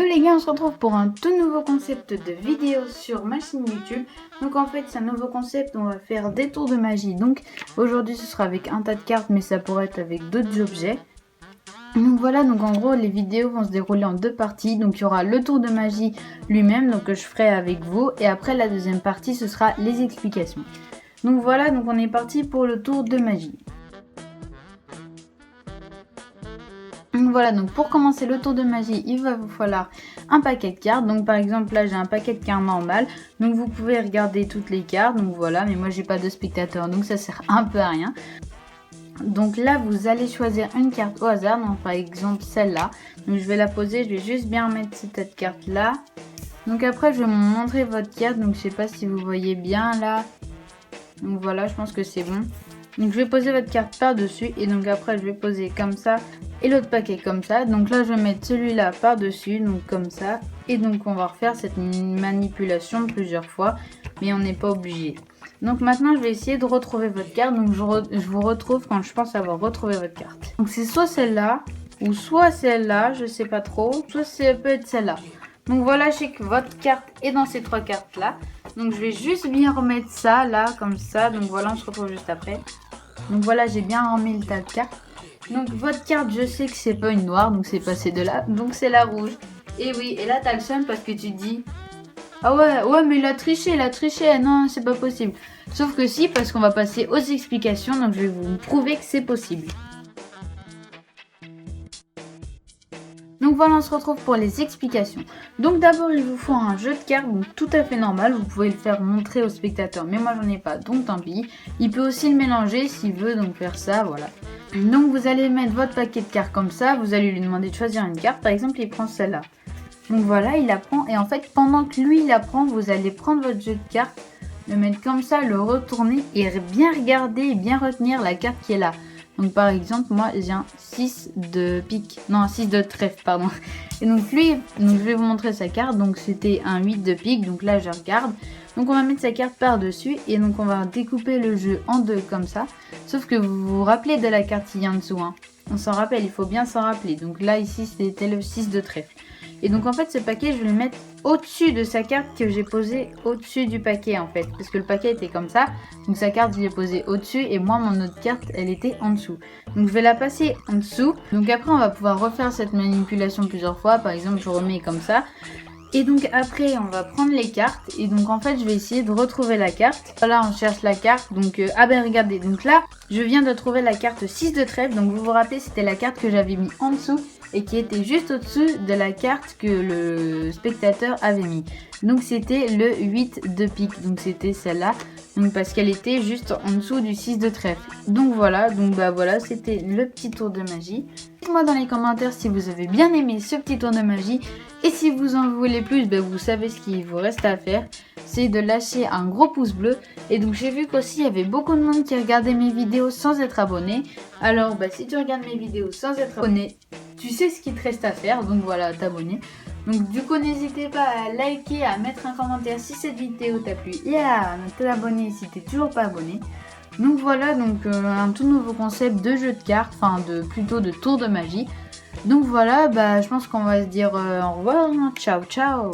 Yo les gars, on se retrouve pour un tout nouveau concept de vidéo sur ma chaîne YouTube. Donc en fait c'est un nouveau concept, on va faire des tours de magie. Donc aujourd'hui ce sera avec un tas de cartes, mais ça pourrait être avec d'autres objets. Donc voilà, donc en gros les vidéos vont se dérouler en deux parties. Donc il y aura le tour de magie lui-même, donc que je ferai avec vous. Et après la deuxième partie ce sera les explications. Donc voilà, donc on est parti pour le tour de magie. Voilà, donc pour commencer le tour de magie, il va vous falloir un paquet de cartes. Donc par exemple là j'ai un paquet de cartes normal. Donc vous pouvez regarder toutes les cartes. Donc voilà, mais moi j'ai pas de spectateur, donc ça sert un peu à rien. Donc là vous allez choisir une carte au hasard. Donc par exemple celle-là. Donc je vais la poser, je vais juste bien mettre cette carte là. Donc après je vais vous montrer votre carte. Donc je sais pas si vous voyez bien là. Donc voilà, je pense que c'est bon. Donc je vais poser votre carte par dessus et donc après je vais poser comme ça et l'autre paquet comme ça. Donc là je vais mettre celui-là par dessus, donc comme ça. Et donc on va refaire cette manipulation plusieurs fois, mais on n'est pas obligé. Donc maintenant je vais essayer de retrouver votre carte. Donc je vous retrouve quand je pense avoir retrouvé votre carte. Donc c'est soit celle-là ou soit celle-là, je sais pas trop. Soit ça peut être celle-là. Donc voilà, je sais que votre carte est dans ces trois cartes là. Donc je vais juste bien remettre ça là comme ça. Donc voilà, on se retrouve juste après. Donc voilà, j'ai bien remis le tas de cartes. Donc votre carte, je sais que c'est pas une noire, donc c'est passé de là. Donc c'est la rouge. Et oui, et là t'as le seum parce que tu dis ah ouais mais il a triché, non c'est pas possible. Sauf que si, parce qu'on va passer aux explications. Donc je vais vous prouver que c'est possible. Donc voilà, on se retrouve pour les explications. Donc d'abord il vous faut un jeu de cartes, donc tout à fait normal, vous pouvez le faire montrer au spectateur, mais moi j'en ai pas, donc tant pis. Il peut aussi le mélanger s'il veut, donc faire ça, voilà. Donc vous allez mettre votre paquet de cartes comme ça, vous allez lui demander de choisir une carte, par exemple il prend celle-là. Donc voilà, il la prend, et en fait pendant que lui il la prend, vous allez prendre votre jeu de cartes, le mettre comme ça, le retourner, et bien regarder et bien retenir la carte qui est là. Donc par exemple, moi j'ai un 6 de pique, non un 6 de trèfle, pardon. Et donc lui, donc je vais vous montrer sa carte, donc c'était un 8 de pique, donc là je regarde. Donc on va mettre sa carte par-dessus et donc on va découper le jeu en deux comme ça. Sauf que vous vous rappelez de la carte qui est en dessous, hein. On s'en rappelle, il faut bien s'en rappeler. Donc là ici c'était le 6 de trèfle. Et donc en fait ce paquet je vais le mettre au-dessus de sa carte que j'ai posée au-dessus du paquet en fait. Parce que le paquet était comme ça. Donc sa carte je l'ai posée au-dessus et moi mon autre carte elle était en dessous. Donc je vais la passer en dessous. Donc après on va pouvoir refaire cette manipulation plusieurs fois. Par exemple je remets comme ça. Et donc après on va prendre les cartes. Et donc en fait je vais essayer de retrouver la carte. Voilà, on cherche la carte. Donc ah ben regardez. Donc là je viens de trouver la carte 6 de trèfle. Donc vous vous rappelez c'était la carte que j'avais mis en dessous. Et qui était juste au-dessus de la carte que le spectateur avait mis. Donc c'était le 8 de pique, donc c'était celle-là. Donc parce qu'elle était juste en dessous du 6 de trèfle. Donc voilà, voilà, c'était le petit tour de magie. Dites-moi dans les commentaires si vous avez bien aimé ce petit tour de magie. Et si vous en voulez plus, vous savez ce qu'il vous reste à faire. C'est de lâcher un gros pouce bleu. Et donc j'ai vu qu'aussi il y avait beaucoup de monde qui regardait mes vidéos sans être abonné. Alors si tu regardes mes vidéos sans être abonné, tu sais ce qu'il te reste à faire, donc voilà, t'abonner. Donc du coup n'hésitez pas à liker, à mettre un commentaire si cette vidéo t'a plu et à t'abonner si t'es toujours pas abonné. Donc voilà, donc un tout nouveau concept de jeu de cartes, enfin plutôt de tour de magie. Donc voilà, je pense qu'on va se dire au revoir, ciao ciao.